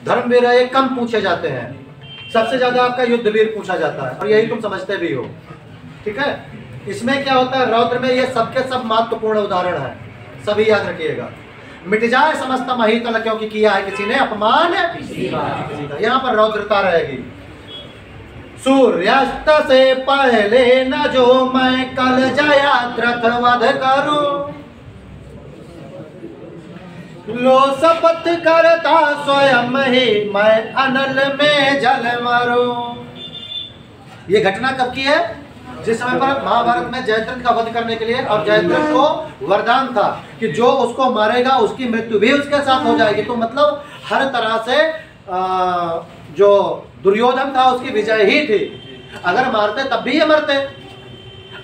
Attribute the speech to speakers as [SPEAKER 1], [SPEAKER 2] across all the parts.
[SPEAKER 1] धर्मवीर ये कम पूछे जाते हैं, सबसे ज्यादा आपका युद्धवीर पूछा जाता है, और यही तुम समझते भी हो। ठीक है, इसमें क्या होता है, रौद्र में ये सबके सब महत्वपूर्ण उदाहरण है, सभी याद रखिएगा। मिट जाए समस्त महितल क्योंकि किया है किसी ने अपमान किसी का, यहाँ पर रौद्रता रहेगी। सूर्यास्त से पहले न जो मैं कल जयाद्रथ वध करूं, लो शपथ करता स्वयं ही मैं अनल में जल मरूं। ये घटना कब की है? जिस समय पर महाभारत में जयद्रथ का वध करने के लिए, और जयद्रथ को वरदान था कि जो उसको मारेगा उसकी मृत्यु भी उसके साथ हो जाएगी। तो मतलब हर तरह से जो दुर्योधन था उसकी विजय ही थी। अगर मारते तब भी ये मरते,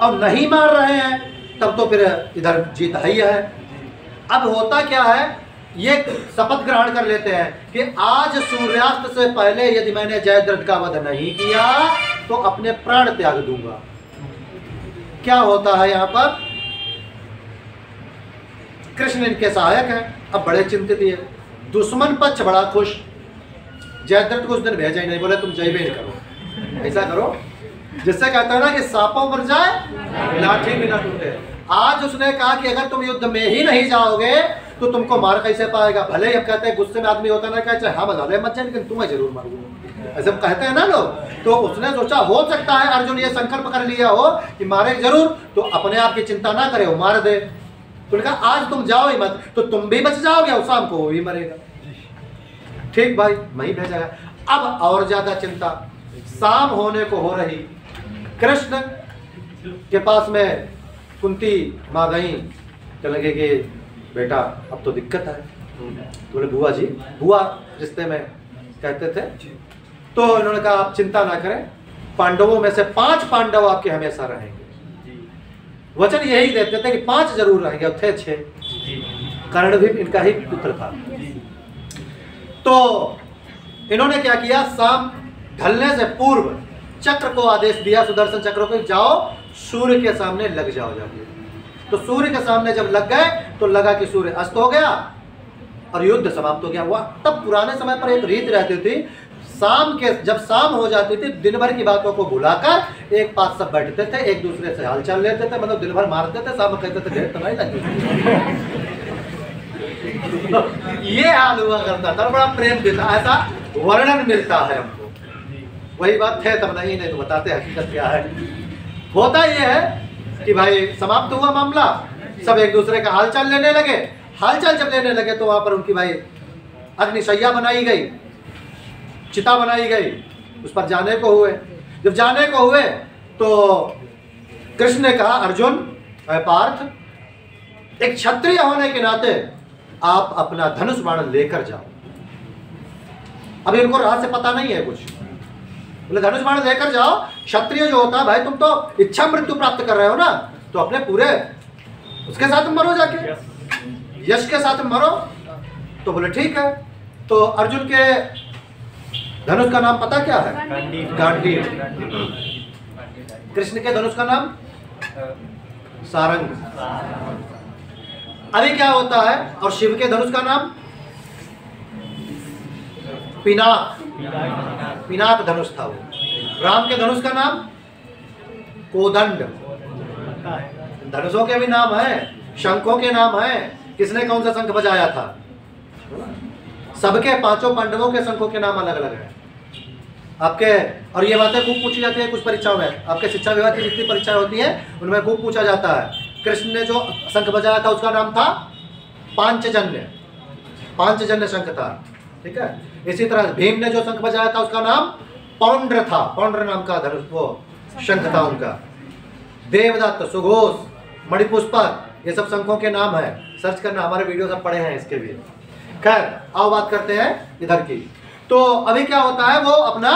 [SPEAKER 1] अब नहीं मार रहे हैं तब तो फिर इधर जीत ही है। अब होता क्या है, ये शपथ ग्रहण कर लेते हैं कि आज सूर्यास्त से पहले यदि मैंने जयद्रथ का वध नहीं किया तो अपने प्राण त्याग दूंगा। क्या होता है यहाँ पर, कृष्ण इनके सहायक हैं, अब बड़े चिंतित है। दुश्मन पक्ष बड़ा खुश, जयद्रथ को उस दिन भेजा ही नहीं, बोले तुम जय भी करो, ऐसा करो जिससे कहता है ना कि सांपों पर जाए लाठी भी ना टूटे। आज उसने कहा कि अगर तुम युद्ध में ही नहीं जाओगे तो तुमको मार कैसे पाएगा। भले ही हम कहते हैं गुस्से में आदमी होता ना, कहते हाँ मजा ले मत जाए, लेकिन तुम्हें जरूर मारूंगा, ऐसे कहते हैं ना लोग। तो उसने सोचा हो सकता है अर्जुन ये संकल्प कर लिया हो कि मारे जरूर, तो अपने आप की चिंता ना करे, वो मार दे। तो कहा आज तुम जाओ ही मत, तो तुम भी बच जाओगे और शाम को वो भी मरेगा। ठीक भाई, मैं ही भेजा है। अब और ज्यादा चिंता, शाम होने को हो रही, कृष्ण के पास में कुंती माँ गई, कहने लगे कि बेटा अब तो दिक्कत है। बोले बुआ जी, बुआ रिश्ते में कहते थे। तो इन्होंने कहा आप चिंता ना करें, पांडवों में से 5 पांडव आपके हमेशा रहेंगे। वचन यही देते थे कि 5 जरूर रहेंगे, और थे 6। कर्ण भी इनका ही पुत्र था। तो इन्होंने क्या किया, शाम ढलने से पूर्व चक्र को आदेश दिया, सुदर्शन चक्र को, जाओ सूर्य के सामने लग जाओ जाके। तो सूर्य के सामने जब लग गए तो लगा कि सूर्य अस्त हो गया और युद्ध समाप्त हो गया। वह तब पुराने समय पर एक रीत रहती थी, शाम के जब शाम हो जाती थी, दिन भर की बातों को भुलाकर एक पास सब बैठते थे, एक दूसरे से हालचाल लेते थे, मतलब दिन भर मारते थे, शाम में कहते थे ढेर तो नहीं लगी। ये हाल हुआ करता था, बड़ा प्रेम देता, ऐसा वर्णन मिलता है हमको। वही बात है तब नहीं तो बताते हकीकत क्या है। होता ये है कि भाई समाप्त हुआ मामला, सब एक दूसरे का हालचाल लेने लगे। हालचाल जब लेने लगे तो वहां पर उनकी भाई अग्निशैया बनाई गई, चिता बनाई गई, उस पर जाने को हुए। जब जाने को हुए तो कृष्ण ने कहा अर्जुन पार्थ, एक क्षत्रिय होने के नाते आप अपना धनुष बाण लेकर जाओ। अभी इनको राह से पता नहीं है कुछ, बोले धनुष बाण लेकर जाओ। क्षत्रिय जो होता है भाई, तुम तो इच्छा मृत्यु प्राप्त कर रहे हो ना, तो अपने पूरे उसके साथ मरो, जाके यश के साथ मरो। तो बोले ठीक है। तो अर्जुन के धनुष का नाम पता क्या है? गांडीव। कृष्ण के धनुष का नाम सारंग। अभी क्या होता है, और शिव के धनुष का नाम पिनाक, पिनाक धनुष था वो। राम के धनुष का नाम कोदंड। धनुषों के भी नाम है, शंखों के नाम है, किसने कौन सा शंख बजाया था। सबके 5 पांडवों के शंखों के नाम अलग अलग हैं आपके। और ये बातें खूब पूछी जाती है कुछ परीक्षाओं में, आपके शिक्षा विभाग की जितनी परीक्षाएं होती हैं उनमें खूब पूछा जाता है। कृष्ण ने जो शंख बजाया था उसका नाम था पांचजन्य, पांचजन्य शंख था। ठीक है, इसी तरह भीम ने जो शंख बजाया था उसका नाम पौंड्र था, पौंड्र नाम का धनुष वो शंख था उनका। देवदत्त, सुघोष, मणिपुष्पक, ये सब शंखों के नाम है, सर्च करना, हमारे वीडियो सब पड़े हैं इसके भी। खैर आओ बात करते हैं इधर की। तो अभी क्या होता है, वो अपना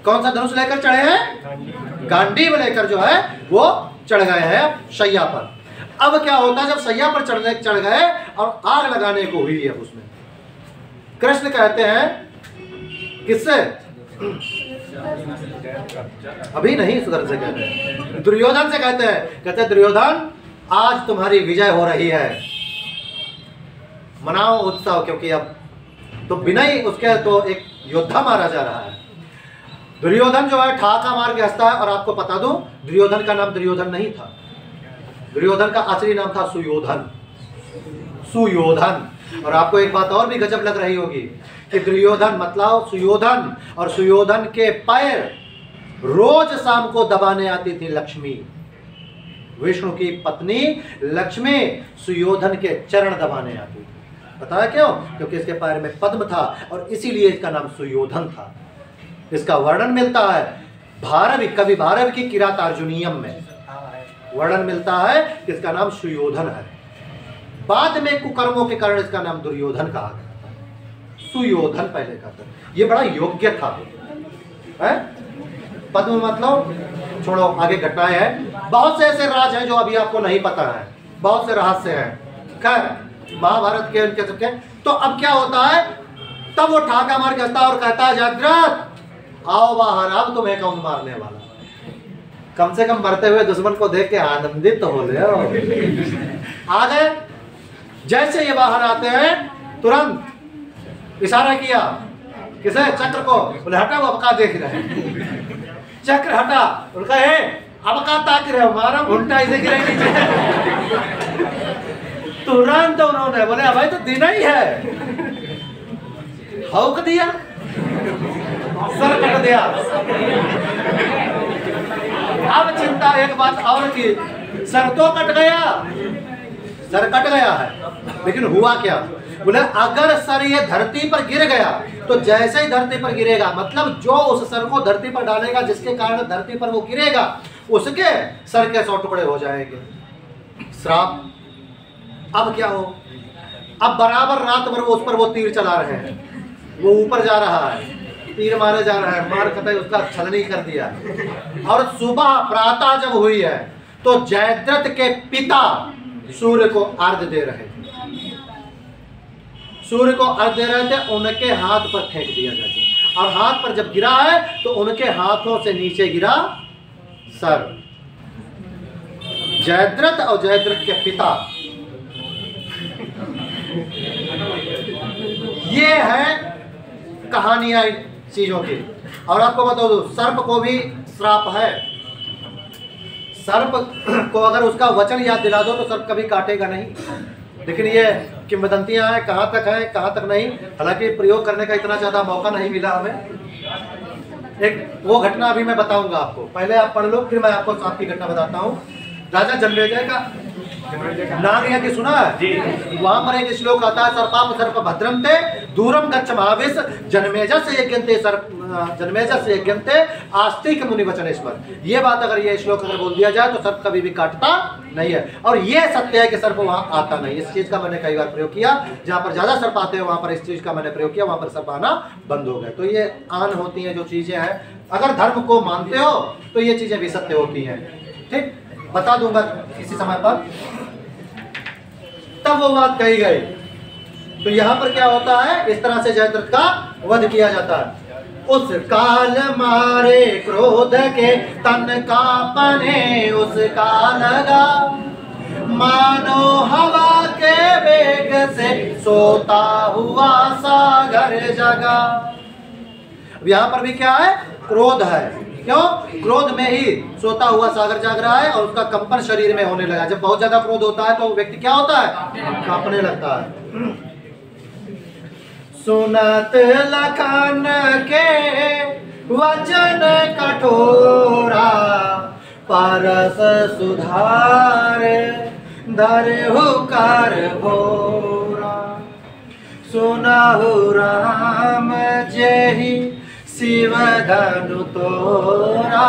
[SPEAKER 1] कौन सा धनुष लेकर चढ़े हैं? गांडीव लेकर जो है वो चढ़ गए हैं शैया पर। अब क्या होता है, जब शैया पर चढ़ गए और आग लगाने को हुई है उसमें, कृष्ण कहते हैं किससे? अभी नहीं, सुदर्शन से कहते हैं, दुर्योधन से कहते हैं। कहते हैं दुर्योधन आज तुम्हारी विजय हो रही है, मनाओ उत्सव, क्योंकि अब तो बिना ही उसके तो एक योद्धा मारा जा रहा है। दुर्योधन जो है ठाका मार के हंसता है। और आपको बता दूं, दुर्योधन का नाम दुर्योधन नहीं था, दुर्योधन का असली नाम था सुयोधन। सुयोधन। और आपको एक बात और भी गजब लग रही होगी कि दुर्योधन मतलब सुयोधन, और सुयोधन के पैर रोज शाम को दबाने आती थी लक्ष्मी। विष्णु की पत्नी लक्ष्मी सुयोधन के चरण दबाने आती थी। पता है क्यों? क्योंकि इसके पैर में पद्म था और इसीलिए इसका नाम सुयोधन था। इसका वर्णन मिलता है भारवी, कवि भारवी की किरातार्जुनीयम में वर्णन मिलता है कि इसका नाम सुयोधन है। बाद में कुकर्मों के कारण इसका नाम दुर्योधन कहा गया। सुयोधन पहले का था। ये बड़ा योग्य था है? पद्म मतलब छोड़ो, आगे घटनाएं हैं। बहुत से ऐसे राज हैं जो अभी आपको नहीं पता है, बहुत से रहस्य हैं। खैर महाभारत के उनके सबके। तो अब क्या होता है, तब वो ठाका मार के हंसता और कहता है जागृत आओ बाहर, अब तुम्हें कौन मारने वाला। कम से कम मरते हुए दुश्मन को देख के आनंदित तो हो ले। आ गए। जैसे ये बाहर आते हैं तुरंत इशारा किया किसे? चक्र को। बोले हटा, वो अबका देख रहे हैं। चक्र हटा, उनका है अबका ताक रहे हो, मारा घुंटा इसे गिरे नीचे। तुरंत उन्होंने बोले भाई तो देना ही है, हौक दिया, सर कट दिया। अब चिंता एक बात और की, सर तो कट गया, सर कट गया है, लेकिन हुआ क्या? बोले अगर सर ये धरती पर गिर गया तो जैसे ही धरती पर गिरेगा, मतलब जो उस सर को धरती पर डालेगा जिसके कारण धरती पर वो गिरेगा, उसके सर के 100 टुकड़े हो जाएंगे। श्राप। अब क्या हो? अब बराबर रात भर वो उस पर वो तीर चला रहे हैं, वो ऊपर जा रहा है, तीर मारे जा रहा है, मार कतई उसका छलनी कर दिया। और सुबह प्रातः जब हुई है तो जयद्रथ के पिता सूर्य को अर्घ्य दे रहे थे, सूर्य को अर्घ्य दे रहे थे, उनके हाथ पर फेंक दिया जाता। और हाथ पर जब गिरा है तो उनके हाथों से नीचे गिरा सर। जयद्रथ और जयद्रथ के पिता, ये है कहानियां चीजों की। और आपको बता दो, सर्प को भी श्राप है। सर्प को अगर उसका वचन याद दिला दो तो सर्प कभी काटेगा नहीं। लेकिन ये किंवदंतियां हैं, कहाँ तक है कहाँ तक नहीं। हालांकि प्रयोग करने का इतना ज़्यादा मौका नहीं मिला हमें। एक वो घटना अभी मैं बताऊंगा आपको, पहले आप पढ़ लो, फिर मैं आपको साथ की घटना बताता हूँ। राजा जन्मेजय का नाम यह कि सुना है? वहां पर एक श्लोक आता है, सर्पाप सर्प भद्रम ते दूरम गच्छ महाविष जन्मेजस यज्ञन्ते सर्प जन्मेजस यज्ञन्ते आस्तिक मुनि वचनेश्वर। ये बात अगर ये श्लोक अगर बोल दिया जाए तो सर्प कभी भी काटता नहीं है। और ये सत्य है कि सर्प वहां आता नहीं। इस चीज का मैंने कई बार प्रयोग किया, जहां पर ज्यादा सर्प आते हैं वहां पर इस चीज का मैंने प्रयोग किया, वहां पर सर्प आना बंद हो गए। तो ये आन होती है जो चीजें हैं, अगर धर्म को मानते हो तो ये चीजें भी सत्य होती हैं। ठीक, बता दूंगा इसी समय पर, तब वो बात कही गई। तो यहाँ पर क्या होता है, इस तरह से जयद्रथ का वध किया जाता है। उस काल मारे क्रोध के तन कांपने उसका लगा, मानो हवा के वेग से सोता हुआ सागर जगा। अब यहाँ पर भी क्या है, क्रोध है। क्यों? क्रोध में ही सोता हुआ सागर जाग रहा है और उसका कंपन शरीर में होने लगा। जब बहुत ज्यादा क्रोध होता है तो व्यक्ति क्या होता है, कांपने लगता है। सुनत लखन के वचन कठोरा, परस सुधार धरहु कर भोरा। सुनहु राम जेहि शिव धनु तोरा,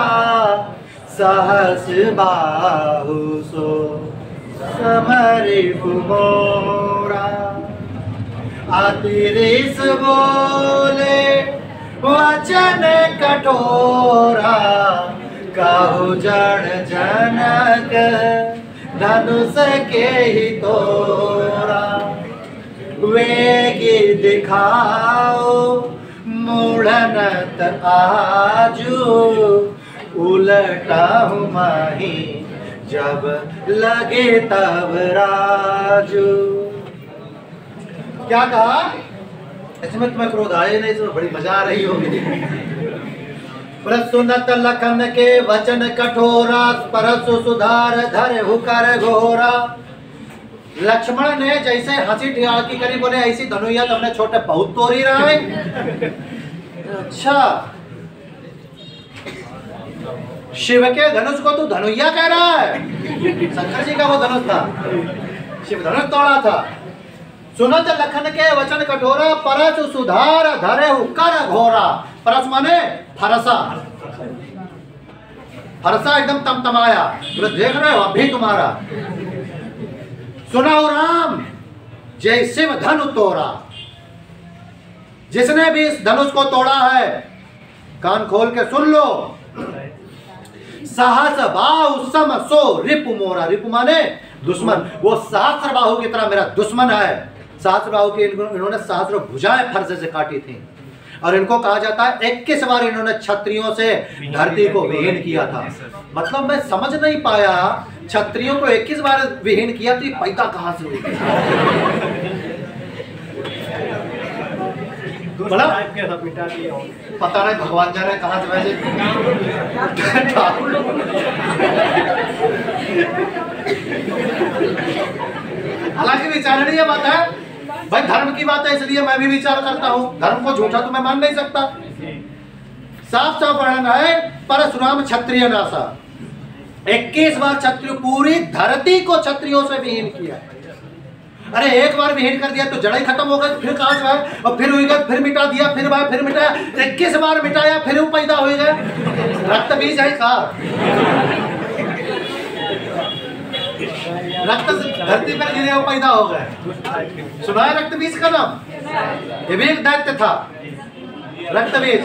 [SPEAKER 1] सहस बाहु सो समरिपु मोरा। अतिरिस बोले वचन कठोरा, कहु जड़ जनक धनुष के ही तोरा। वेगी दिखाओ मूढ़नत आजू, उलटाहु माही जब लगे तब राजू। क्या कहा? इसमें तुम्हें क्रोध आए नहीं, इसमें बड़ी मजा आ रही होगी। सुनत लखन के वचन कठोरा, परसु सुधार धर हुकर घोरा। लक्ष्मण ने जैसे हंसी ठिठोली करी, बोले ऐसी धनुया तुमने छोटे बहुत तोड़ी रहा है। अच्छा, शिव के धनुष को तू धनुया कह रहा है? शंकर जी का वो धनुष था, शिव धनुष तोड़ा था। सुनत लखन के वचन कठोरा, परस सुधार धरे कर घोरा। परस माने फरसा, फरसा एकदम तमतमाया, देख रहे हो अभी तुम्हारा। सुनाओ राम जय शिव धनु तोड़ा। जिसने भी इस धनुष को तोड़ा है, कान खोल के सुन लो। सहस बाहु सम सो रिपु मोरा। रिपु माने दुश्मन, वो सहस्र बाहु की तरह मेरा दुश्मन है। सहस्र बाहु की इन्होंने सहस्र भुजाएं फरसे से काटी थी, और इनको कहा जाता है 21 बार इन्होंने क्षत्रियों से धरती को विहीन किया था। मतलब मैं समझ नहीं पाया, क्षत्रियों को 21 बार विहीन किया तो पैदा कहां से हुई? पता नहीं भगवान जाने कहां से वैसे। हालांकि विचारणीय बात है भाई, धर्म की बात है इसलिए मैं भी विचार करता हूं। धर्म को झूठा तो मैं मान नहीं सकता। साफ साफ वर्णन है, परशुराम क्षत्रिय नासा। 21 बार क्षत्रिय, पूरी धरती को क्षत्रियों से विहीन किया। अरे एक बार विहीन कर दिया तो जड़ ही खत्म हो गई, फिर कहां से आए? और फिर हुई गए, फिर मिटा दिया, फिर भाई फिर मिटाया, 21 बार मिटाया, फिर वो पैदा हो गए। रक्त बीज है का रक्त धरती पर गिरे वो पैदा हो गए। सुना है रक्त बीज का नाम? ये भी एक दैत्य था, रक्त बीज।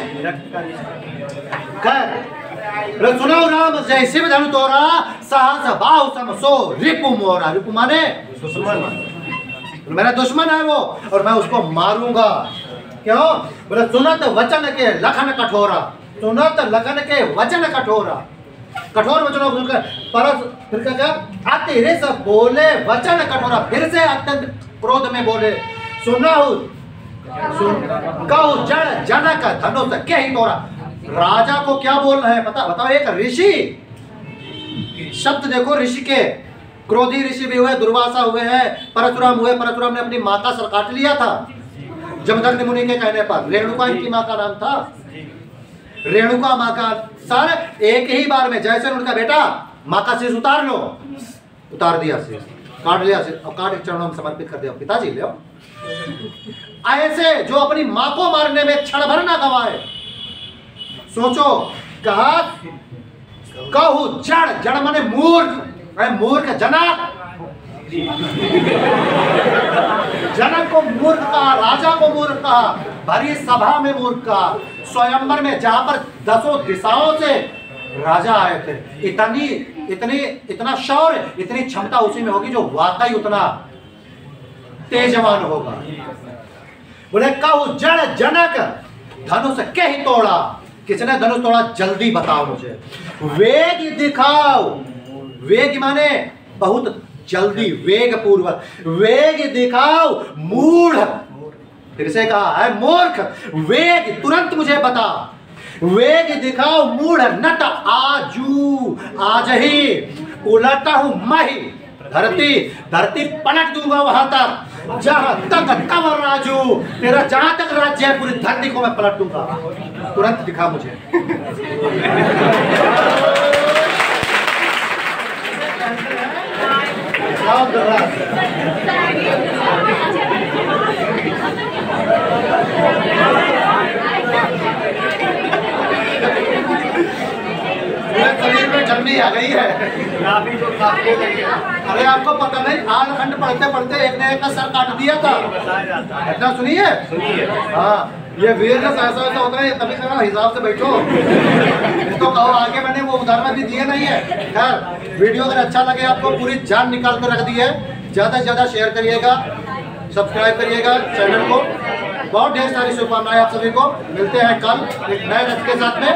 [SPEAKER 1] सुनाओ राम जय शिव धनु तोड़ा, सहस बाहु सम सो रिपु मोरा। रिपु माने दुश्मन, मेरा दुश्मन है वो, और मैं उसको मारूंगा। क्यों? बोले सुनत वचन के लखन कठोरा। सुनत लखन के वचन कठोरा, कठोर वचनों को परस, फिर क्या अतिरिस बोले वचन कठोरा, फिर से अत्यंत क्रोध में बोले। सुनाऊ कहू जड़ जनक धनुष के ही तोड़ा। राजा को क्या बोल रहे हैं पता? बताओ। एक ऋषि, शब्द देखो ऋषि के, क्रोधी ऋषि भी हुए, दुर्वासा हुए हैं, परशुराम हुए। परशुराम ने अपनी माँ का सर काट लिया था जमदग्नि मुनि के कहने पर। रेणुका इनकी माँ का नाम था, रेणुका माँ का सर एक ही बार में, जैसे उनका बेटा माँ का शीश उतार लो, उतार दिया शीश, काट लिया शीश, और काट के चरणों में समर्पित कर दिया, पिताजी ले। ऐसे जो अपनी माँ को मारने में क्षण भर ना गवाए। सोचो, कहा कहू जड़, जड़ माने मूर्ख, मूर्ख जनक। जनक को मूर्ख कहा, राजा को मूर्ख कहा, भरी सभा में मूर्ख कहा, स्वयंवर में जहां पर 10 दिशाओं से राजा आए थे। इतना शौर्य, इतनी क्षमता उसी में होगी जो वाकई उतना तेजवान होगा। बोले कहू जड़ जनक धनुष के ही तोड़ा। किसने धनुष तोड़ा? जल्दी बताओ मुझे। वेग दिखाओ, वेग माने बहुत जल्दी, वेग पूर्वक, वेग दिखाओ मूढ़। फिर से कहा है मूर्ख, वेग तुरंत मुझे बता, वेग दिखाओ मूढ़ नट आजू, आज ही उलटा हूं मैं ही धरती, धरती पलट दूंगा वहां तक जहां तक कंवर राजू, तेरा जहां तक राज्य है पूरी धरती को मैं पलट दूंगा। तुरंत दिखा मुझे। शरीर में गर्मी आ गई है। अरे आपको पता नहीं, आल खंड पढ़ते पढ़ते एक ने एक का सर काट दिया था। इतना सुनिए। हाँ, ये वीर ऐसा ऐसा होता है, तभी कहा हिसाब से बैठो। तो कहो आगे, मैंने वो उदाहरण भी दिए नहीं है। खैर, वीडियो अगर अच्छा लगे आपको, पूरी जान निकाल कर रख दी है। ज़्यादा से ज़्यादा शेयर करिएगा, सब्सक्राइब करिएगा चैनल को। बहुत ढेर सारी शुभकामनाएं आप सभी को। मिलते हैं कल एक नए रथ के साथ में।